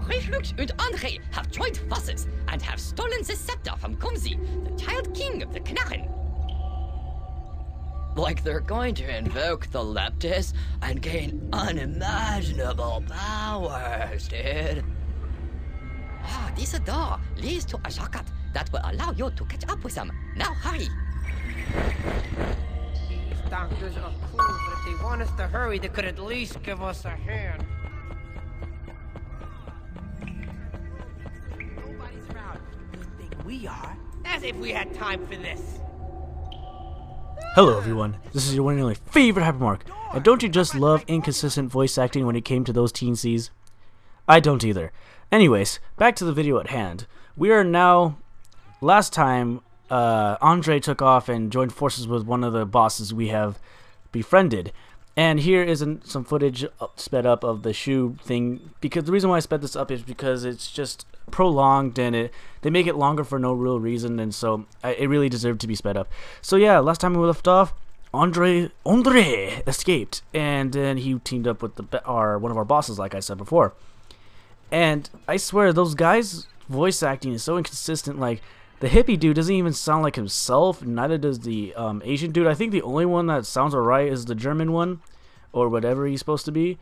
Reflux and Andre have joined forces and have stolen the scepter from Kumsi, the child king of the Knarren. Like they're going to invoke the Leptis and gain unimaginable powers, dude. Ah, this door leads to a shortcut that will allow you to catch up with them. Now hurry. These doctors are cool, but if they want us to hurry, they could at least give us a hand. Nobody's around. You think we are? As if we had time for this. Hello everyone, this is your one and only favorite Hypermark, and don't you just love inconsistent voice acting when it came to those teensies? I don't either. Anyways, back to the video at hand. We are now, last time, Andre took off and joined forces with one of the bosses we have befriended. And here is some footage sped up of the shoe thing, because the reason why I sped this up is because it's just prolonged and they make it longer for no real reason, and so it really deserved to be sped up. So yeah, last time we left off, Andre escaped, and then he teamed up with one of our bosses, like I said before. And I swear, those guys' voice acting is so inconsistent. Like, the hippie dude doesn't even sound like himself, neither does the Asian dude. I think the only one that sounds alright is the German one, or whatever he's supposed to be.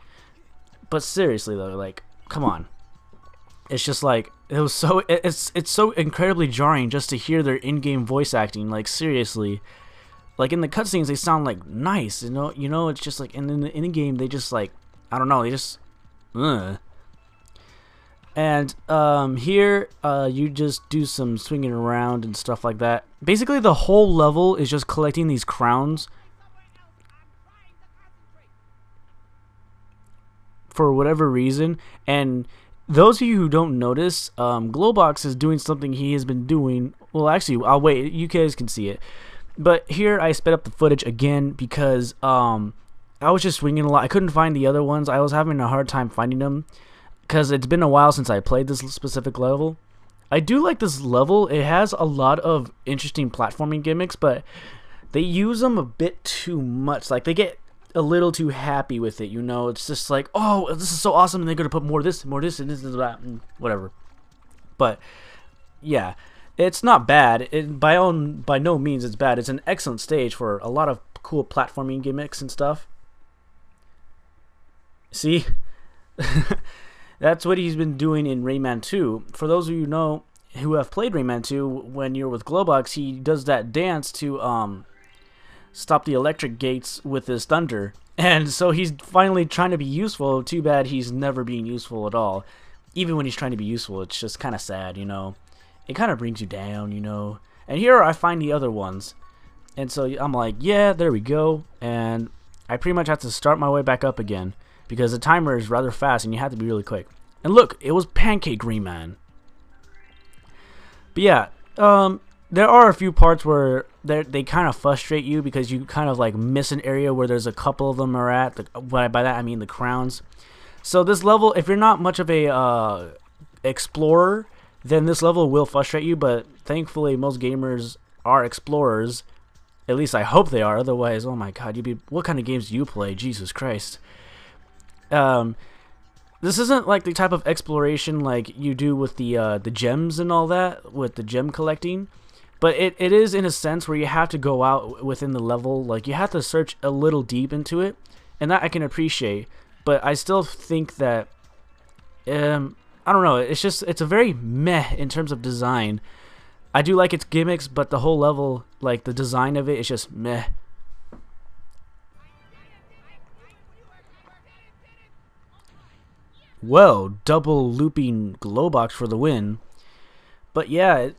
But seriously though, like, come on. It's just like, it's so incredibly jarring just to hear their in-game voice acting. Like, seriously. Like, in the cutscenes, they sound like nice, you know, it's just like, and in the in-game, they just like, I don't know, they just, ugh. And here you just do some swinging around and stuff like that. Basically, the whole level is just collecting these crowns for whatever reason. And those of you who don't notice, Glowbox is doing something he has been doing. Well, actually, I'll wait. You guys can see it. But here I sped up the footage again because I was just swinging a lot. I couldn't find the other ones. I was having a hard time finding them, because it's been a while since I played this specific level. I do like this level. It has a lot of interesting platforming gimmicks, but they use them a bit too much. Like, they get a little too happy with it, you know? It's just like, oh, this is so awesome, and they're going to put more of this, and this, and that, and whatever. But, yeah, it's not bad. By no means it's bad. It's an excellent stage for a lot of cool platforming gimmicks and stuff. See? That's what he's been doing in Rayman 2. For those of you who have played Rayman 2, when you're with Glowbox, he does that dance to stop the electric gates with his thunder. And so he's finally trying to be useful. Too bad he's never being useful at all. Even when he's trying to be useful, it's just kind of sad, you know. It kind of brings you down, you know. And here I find the other ones. And so I'm like, yeah, there we go. And I pretty much have to start my way back up again, because the timer is rather fast and you have to be really quick. And look, it was Pancake Rayman. But yeah, there are a few parts where they kind of frustrate you because you kind of like miss an area where there's a couple of them are at. By that I mean the crowns. So this level, if you're not much of a explorer, then this level will frustrate you. But thankfully, most gamers are explorers. At least I hope they are. Otherwise, oh my god, what kind of games do you play? Jesus Christ. This isn't like the type of exploration like you do with the gems and all that, with the gem collecting, but it is in a sense where you have to go out within the level. Like, you have to search a little deep into it, and that I can appreciate. But I still think that I don't know, it's a very meh in terms of design. I do like its gimmicks, but the whole level, like the design of it, is just meh. Well, double looping Glowbox for the win. But yeah,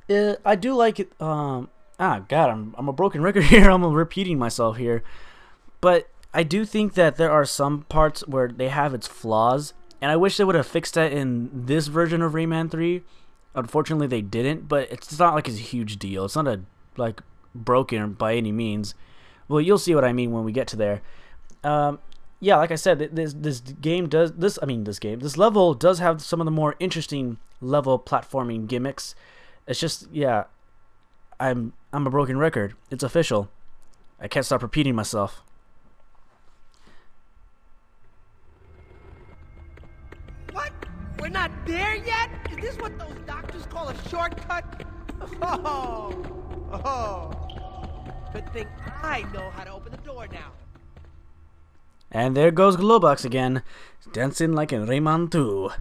I do like it. God, I'm a broken record here. I'm repeating myself here. But I do think that there are some parts where they have its flaws, and I wish they would have fixed that in this version of Rayman 3. Unfortunately, they didn't, but it's not like it's a huge deal. It's not like broken by any means. Well, you'll see what I mean when we get to there. Yeah, like I said, this level does have some of the more interesting level platforming gimmicks. It's just, yeah, I'm a broken record. It's official. I can't stop repeating myself. What? We're not there yet? Is this what those doctors call a shortcut? Oh. Good thing I know how to open the door now. And there goes Globox again, dancing like in Rayman 2.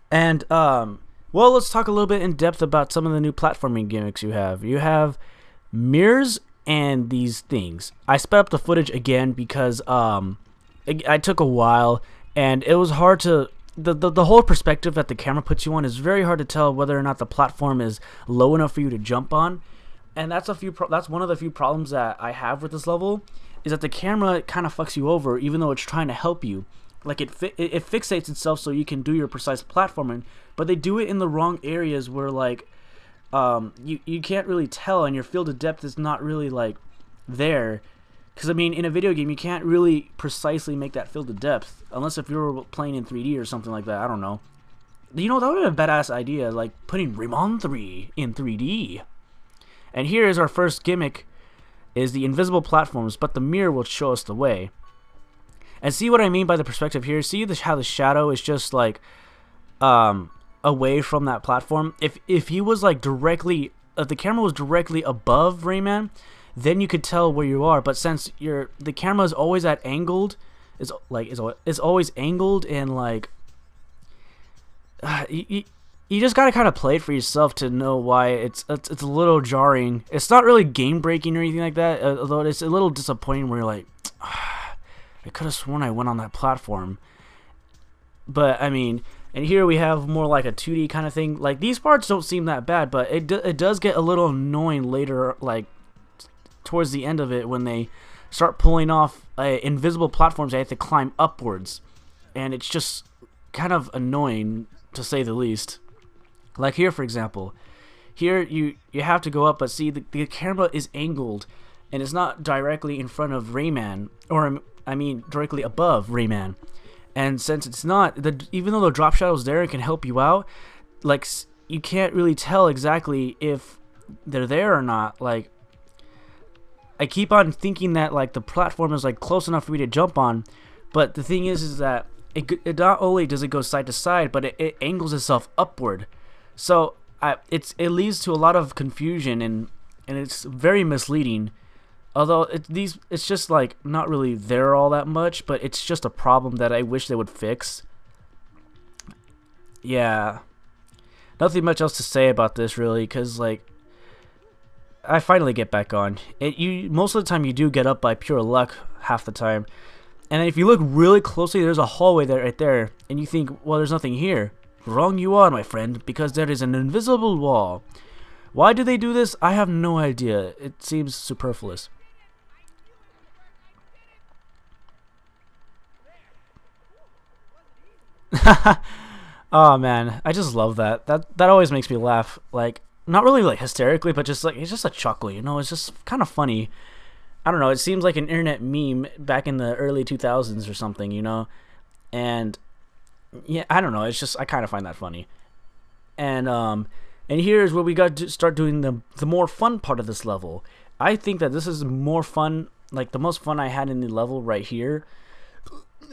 And, well, let's talk a little bit in depth about some of the new platforming gimmicks you have. You have mirrors and these things. I sped up the footage again because I took a while, and it was hard to... The whole perspective that the camera puts you on is very hard to tell whether or not the platform is low enough for you to jump on. And that's one of the few problems that I have with this level, is that the camera kind of fucks you over even though it's trying to help you. Like it fixates itself so you can do your precise platforming, but they do it in the wrong areas where like you can't really tell, and your field of depth is not really like there. Because I mean, in a video game you can't really precisely make that field of depth unless if you're playing in 3D or something like that. I don't know. You know, that would be a badass idea, like putting Rayman 3 in 3D. And here is our first gimmick, is the invisible platforms, but the mirror will show us the way. And see what I mean by the perspective here? See how the shadow is just like away from that platform? If he was like directly, if the camera was directly above Rayman, then you could tell where you are. But since the camera is always angled, is always angled, and like you just gotta kind of play it for yourself to know why it's a little jarring. It's not really game breaking or anything like that, although it's a little disappointing where you're like, I could have sworn I went on that platform. But I mean, and here we have more like a 2D kind of thing. Like these parts don't seem that bad, but it does get a little annoying later, like towards the end of it, when they start pulling off invisible platforms. They have to climb upwards, and it's just kind of annoying to say the least. Like here, for example, here you have to go up, but see the camera is angled, and it's not directly in front of Rayman, or I mean directly above Rayman. And since it's not, even though the drop shadow's there and can help you out, like you can't really tell exactly if they're there or not. Like I keep on thinking that like the platform is like close enough for me to jump on, but the thing is that it not only does it go side to side, but it angles itself upward. So it leads to a lot of confusion, and it's very misleading. Although it's just like not really there all that much, but it's just a problem that I wish they would fix. Yeah, nothing much else to say about this really, because like I finally get back on. Most of the time you do get up by pure luck half the time, and then if you look really closely, there's a hallway there right there, and you think, well, there's nothing here. Wrong you are, my friend, because there is an invisible wall. Why do they do this? I have no idea. It seems superfluous. Oh man, I just love that. That always makes me laugh. Like not really like hysterically, but just like it's just a chuckle, you know? It's just kind of funny. I don't know, it seems like an internet meme back in the early 2000s or something, you know? And yeah, I don't know, it's just I kind of find that funny. And here's where we got to start doing the more fun part of this level. I think that this is more fun, like the most fun I had in the level right here.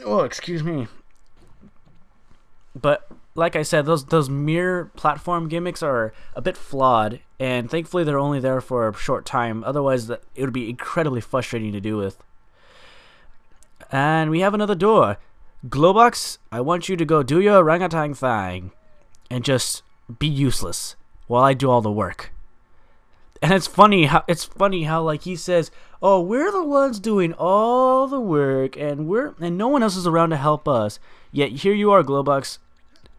Oh, excuse me. But like I said, those mirror platform gimmicks are a bit flawed, and thankfully they're only there for a short time. Otherwise, it would be incredibly frustrating to do with. And we have another door. Globox, I want you to go do your orangutan thing and just be useless while I do all the work. And it's funny how like he says, "Oh, we're the ones doing all the work, and no one else is around to help us." Yet here you are, Globox,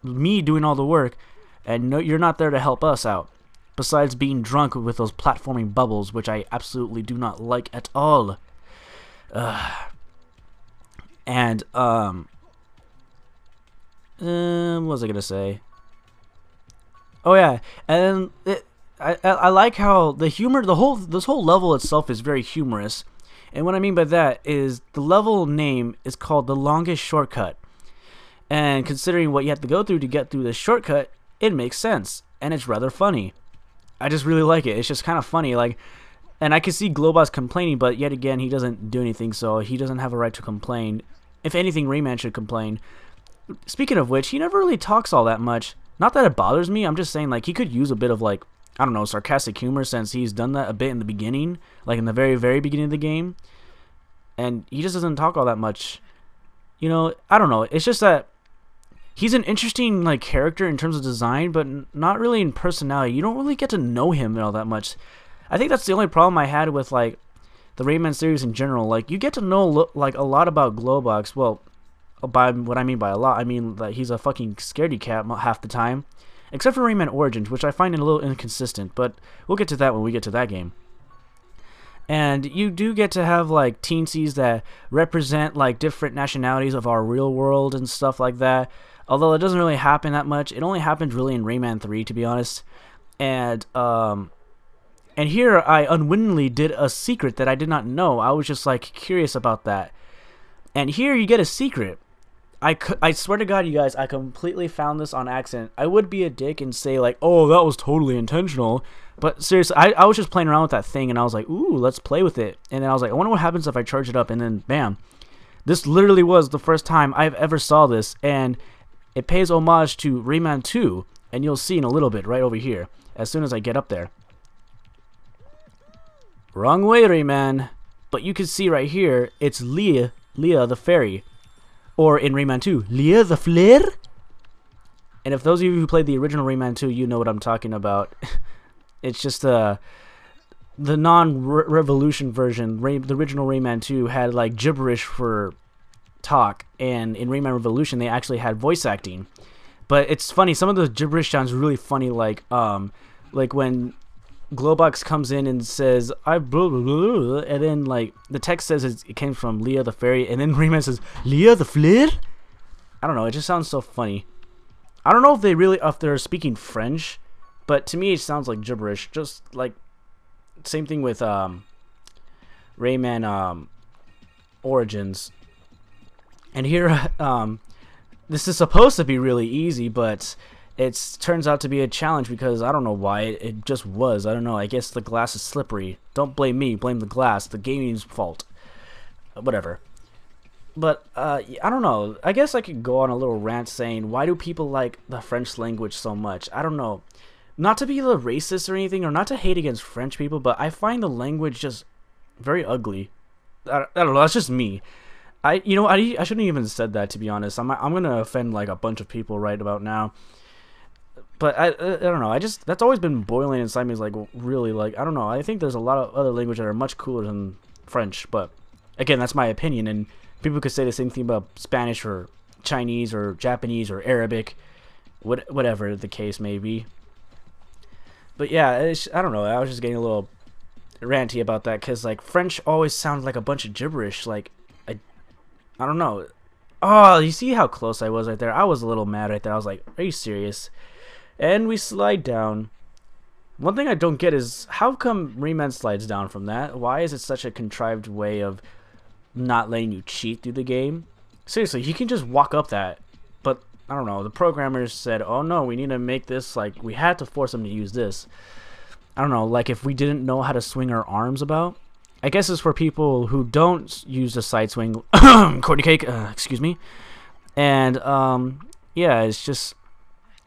me doing all the work, and no, you're not there to help us out. Besides being drunk with those platforming bubbles, which I absolutely do not like at all. And what was I gonna say? Oh yeah, and I like how the humor, this whole level itself is very humorous. And what I mean by that is the level name is called The Longest Shortcut. And considering what you have to go through to get through this shortcut, it makes sense, and it's rather funny. I just really like it. It's just kind of funny, like, and I can see Globos complaining, but yet again, he doesn't do anything, so he doesn't have a right to complain. If anything, Rayman should complain. speaking of which, he never really talks all that much. Not that it bothers me. I'm just saying, like, he could use a bit of, like, I don't know, sarcastic humor, since he's done that a bit in the beginning, like in the very, very beginning of the game. And he just doesn't talk all that much. You know, I don't know. It's just that he's an interesting, like, character in terms of design, but not really in personality. You don't really get to know him all that much. I think that's the only problem I had with, like, the Rayman series in general. Like, you get to know, like, a lot about Globox. Well, by what I mean by a lot, I mean that he's a fucking scaredy cat half the time. Except for Rayman Origins, which I find a little inconsistent, but we'll get to that when we get to that game. And you do get to have, like, teensies that represent, like, different nationalities of our real world and stuff like that. Although it doesn't really happen that much. It only happens really in Rayman 3, to be honest. And here I unwittingly did a secret that I did not know. I was just, like, curious about that. And here you get a secret. I swear to God, you guys, I completely found this on accident. I would be a dick and say, like, oh, that was totally intentional. But seriously, I was just playing around with that thing, and I was like, ooh, let's play with it. And then I was like, I wonder what happens if I charge it up, and then, bam. This literally was the first time I've ever saw this, and it pays homage to Rayman 2, and you'll see in a little bit right over here, as soon as I get up there. Wrong way, Rayman. But you can see right here, it's Leah the fairy. Or in Rayman 2, Leah the Flare? And if those of you who played the original Rayman 2, you know what I'm talking about. It's just the non-revolution version. The original Rayman 2 had, like, gibberish for talk, and in Rayman Revolution they actually had voice acting. But it's funny, some of the gibberish sounds really funny, like when Globox comes in and says, I blah, blah, blah, and then, like, the text says it came from Leah the fairy, and then Rayman says, Leah the Flare? I don't know, it just sounds so funny. I don't know if they're speaking French, but to me it sounds like gibberish. Just like, same thing with Rayman Origins. And here, this is supposed to be really easy, but it turns out to be a challenge because I don't know why. It just was. I don't know. I guess the glass is slippery. Don't blame me. Blame the glass. The gaming's fault. Whatever. But, I don't know. I guess I could go on a little rant saying, why do people like the French language so much? I don't know. Not to be a racist or anything, or not to hate against French people, but I find the language just very ugly. I don't know. That's just me. I shouldn't even said that, to be honest. I'm gonna offend, like, a bunch of people right about now. But I don't know. That's always been boiling inside me. Is like, really, like, I don't know. I think there's a lot of other languages that are much cooler than French. But again, that's my opinion, and people could say the same thing about Spanish or Chinese or Japanese or Arabic, whatever the case may be. But yeah, I don't know. I was just getting a little ranty about that because, like, French always sounds like a bunch of gibberish. Like, I don't know. Oh, you see how close I was right there? I was a little mad right there. I was like, are you serious? And we slide down. One thing I don't get is, how come Rayman slides down from that? Why is it such a contrived way of not letting you cheat through the game? Seriously, you can just walk up that. But, I don't know, the programmers said, oh no, we need to make this, like, we had to force them to use this. I don't know, like if we didn't know how to swing our arms about. I guess it's for people who don't use the side swing. Cordy cake, excuse me. And, yeah, it's just,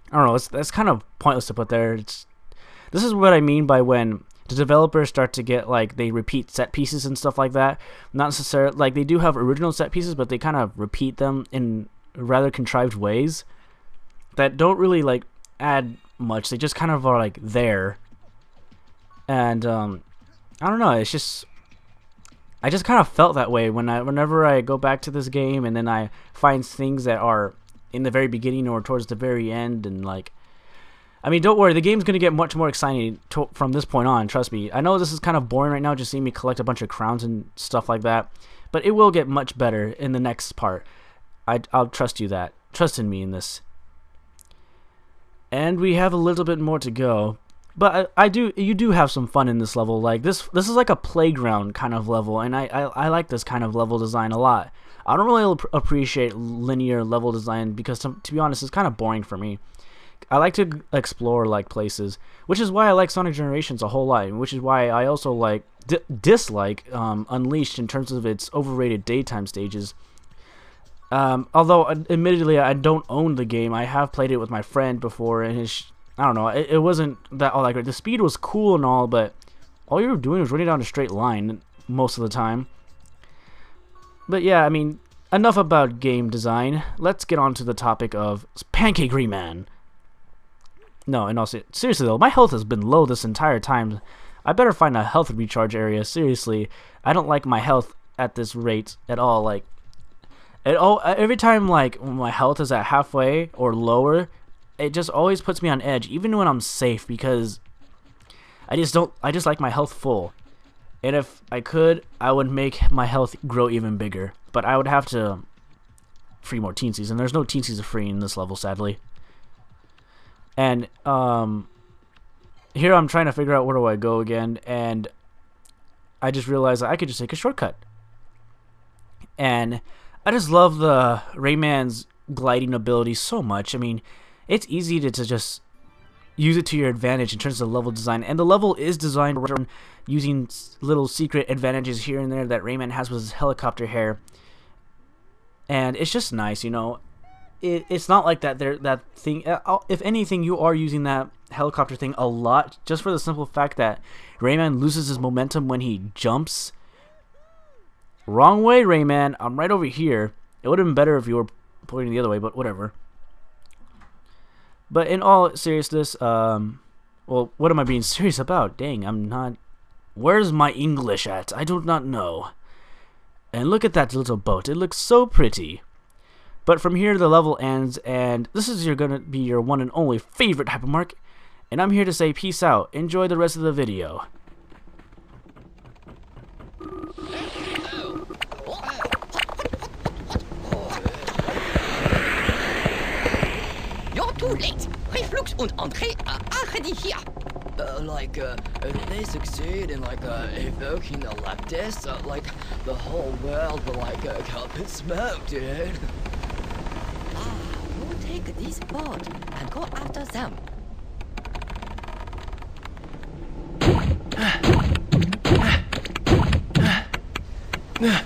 I don't know, that's kind of pointless to put there. This is what I mean by when the developers start to get, like, they repeat set pieces and stuff like that. Not necessarily, like, they do have original set pieces, but they kind of repeat them in rather contrived ways that don't really, like, add much. They just kind of are, like, there. And, I don't know, it's just, I just kind of felt that way whenever I go back to this game and then I find things that are in the very beginning or towards the very end, and, like, I mean, don't worry, the game's gonna get much more exciting from this point on, trust me. I know this is kind of boring right now, just seeing me collect a bunch of crowns and stuff like that, but it will get much better in the next part. I'll trust you that. Trust in me in this. And we have a little bit more to go. But you do have some fun in this level. Like, this is like a playground kind of level, and I like this kind of level design a lot. I don't really appreciate linear level design because, to be honest, it's kind of boring for me. I like to explore, like, places, which is why I like Sonic Generations a whole lot, and which is why I also like dislike Unleashed in terms of its overrated daytime stages. Although, admittedly, I don't own the game. I have played it with my friend before, and I don't know, it wasn't that all that great. The speed was cool and all, but all you were doing was running down a straight line most of the time. But yeah, I mean, enough about game design. Let's get on to the topic of Pancake Rayman. No, and also, seriously though, my health has been low this entire time. I better find a health recharge area, seriously. I don't like my health at this rate at all, like, every time, like, when my health is at halfway or lower, it just always puts me on edge, even when I'm safe, because I just like my health full. And if I could, I would make my health grow even bigger. But I would have to free more teensies, and there's no teensies to free in this level, sadly. And, here I'm trying to figure out where do I go again, and I just realized that I could just take a shortcut. And I just love the Rayman's gliding ability so much. I mean, it's easy to just use it to your advantage in terms of level design, and the level is designed around using little secret advantages here and there that Rayman has with his helicopter hair, and it's just nice, you know. It's not like that thing. If anything, you are using that helicopter thing a lot, just for the simple fact that Rayman loses his momentum when he jumps. Wrong way, Rayman. I'm right over here. It would have been better if you were pointing the other way, but whatever. But in all seriousness, well, what am I being serious about? Dang, I'm not... Where's my English at? I do not know. And look at that little boat. It looks so pretty. But from here, the level ends, and this is gonna be your one and only favorite Hypermark. And I'm here to say peace out. Enjoy the rest of the video. You're too late. Reflux und André are already here. They succeed in evoking the leptis. The whole world will go up in smoke, dude. We'll take this boat and go after them. Yeah.